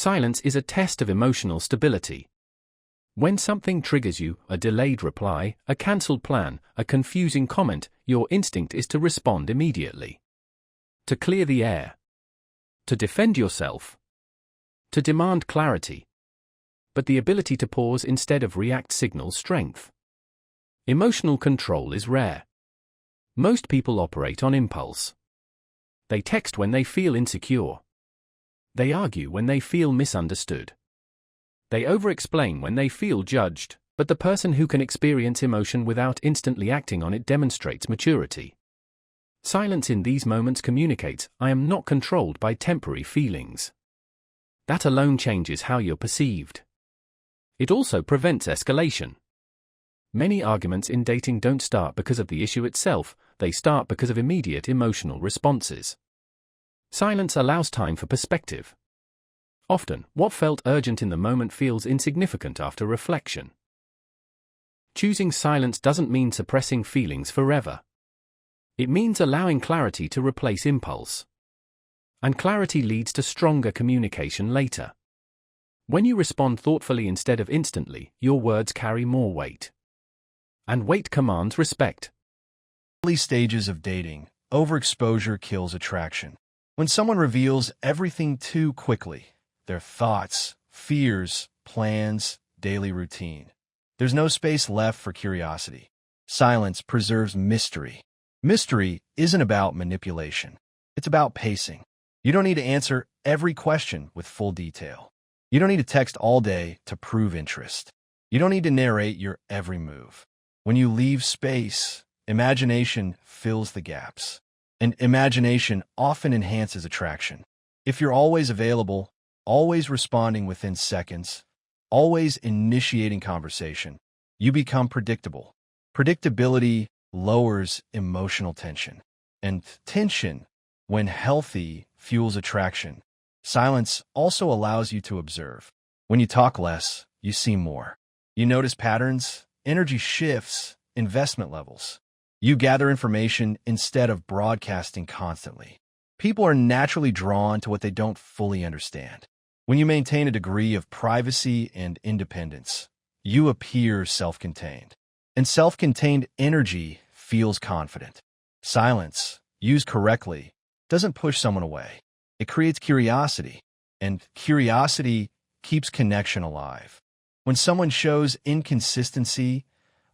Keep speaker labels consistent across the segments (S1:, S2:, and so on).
S1: Silence is a test of emotional stability. When something triggers you, a delayed reply, a cancelled plan, a confusing comment, your instinct is to respond immediately. To clear the air. To defend yourself. To demand clarity. But the ability to pause instead of react signals strength. Emotional control is rare. Most people operate on impulse. They text when they feel insecure. They argue when they feel misunderstood. They over-explain when they feel judged, but the person who can experience emotion without instantly acting on it demonstrates maturity. Silence in these moments communicates, I am not controlled by temporary feelings. That alone changes how you're perceived. It also prevents escalation. Many arguments in dating don't start because of the issue itself, they start because of immediate emotional responses. Silence allows time for perspective. Often, what felt urgent in the moment feels insignificant after reflection. Choosing silence doesn't mean suppressing feelings forever. It means allowing clarity to replace impulse. And clarity leads to stronger communication later. When you respond thoughtfully instead of instantly, your words carry more weight. And weight commands respect.
S2: Early stages of dating, overexposure kills attraction. When someone reveals everything too quickly, their thoughts, fears, plans, daily routine, there's no space left for curiosity. Silence preserves mystery. Mystery isn't about manipulation. It's about pacing. You don't need to answer every question with full detail. You don't need to text all day to prove interest. You don't need to narrate your every move. When you leave space, imagination fills the gaps. And imagination often enhances attraction. If you're always available, always responding within seconds, always initiating conversation, you become predictable. Predictability lowers emotional tension. And tension, when healthy, fuels attraction. Silence also allows you to observe. When you talk less, you see more. You notice patterns, energy shifts, investment levels. You gather information instead of broadcasting constantly. People are naturally drawn to what they don't fully understand. When you maintain a degree of privacy and independence, you appear self-contained. And self-contained energy feels confident. Silence, used correctly, doesn't push someone away. It creates curiosity, and curiosity keeps connection alive. When someone shows inconsistency,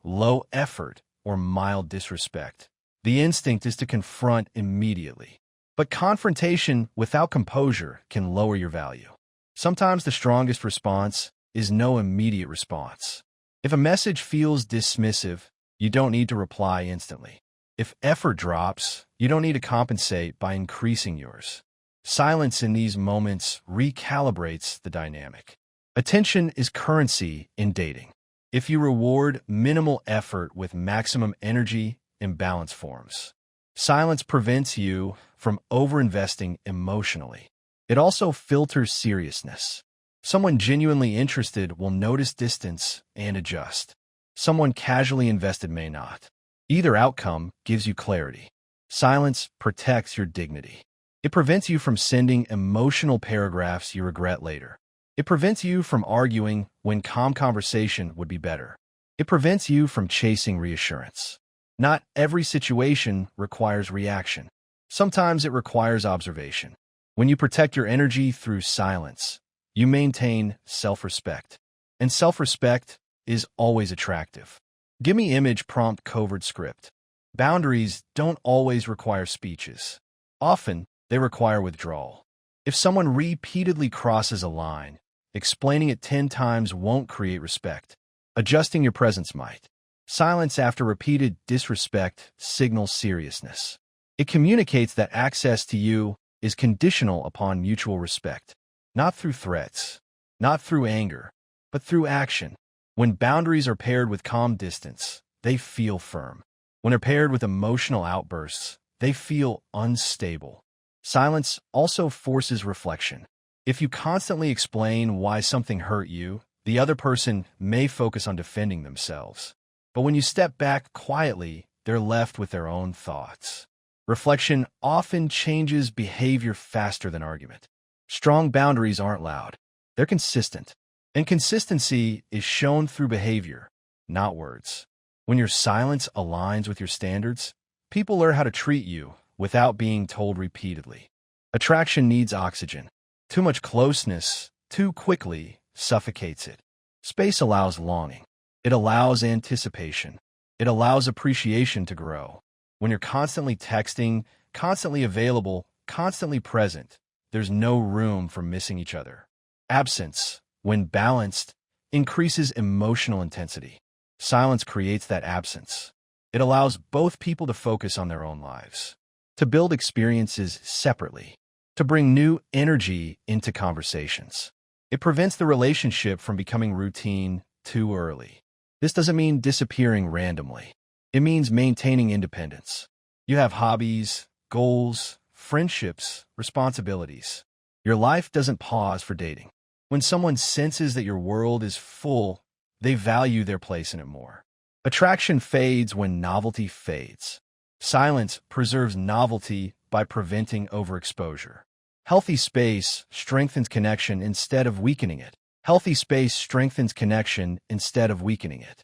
S2: low effort, or mild disrespect, the instinct is to confront immediately. But confrontation without composure can lower your value. Sometimes the strongest response is no immediate response. If a message feels dismissive, you don't need to reply instantly. If effort drops, you don't need to compensate by increasing yours. Silence in these moments recalibrates the dynamic. Attention is currency in dating. If you reward minimal effort with maximum energy, imbalance forms. Silence prevents you from overinvesting emotionally. It also filters seriousness. Someone genuinely interested will notice distance and adjust. Someone casually invested may not. Either outcome gives you clarity. Silence protects your dignity. It prevents you from sending emotional paragraphs you regret later. It prevents you from arguing when calm conversation would be better. It prevents you from chasing reassurance. Not every situation requires reaction. Sometimes it requires observation. When you protect your energy through silence, you maintain self-respect. And self-respect is always attractive. Gimme image prompt covert script. Boundaries don't always require speeches. Often, they require withdrawal. If someone repeatedly crosses a line, explaining it 10 times won't create respect. Adjusting your presence might. Silence after repeated disrespect signals seriousness. It communicates that access to you is conditional upon mutual respect. Not through threats, not through anger, but through action. When boundaries are paired with calm distance, they feel firm. When they're paired with emotional outbursts, they feel unstable. Silence also forces reflection. If you constantly explain why something hurt you, the other person may focus on defending themselves. But when you step back quietly, they're left with their own thoughts. Reflection often changes behavior faster than argument. Strong boundaries aren't loud. They're consistent. And consistency is shown through behavior, not words. When your silence aligns with your standards, people learn how to treat you without being told repeatedly. Attraction needs oxygen. Too much closeness, too quickly, suffocates it. Space allows longing. It allows anticipation. It allows appreciation to grow. When you're constantly texting, constantly available, constantly present, there's no room for missing each other. Absence, when balanced, increases emotional intensity. Silence creates that absence. It allows both people to focus on their own lives, to build experiences separately, to bring new energy into conversations. It prevents the relationship from becoming routine too early. This doesn't mean disappearing randomly. It means maintaining independence. You have hobbies, goals, friendships, responsibilities. Your life doesn't pause for dating. When someone senses that your world is full, they value their place in it more. Attraction fades when novelty fades. Silence preserves novelty by preventing overexposure. Healthy space strengthens connection instead of weakening it. Healthy space strengthens connection instead of weakening it.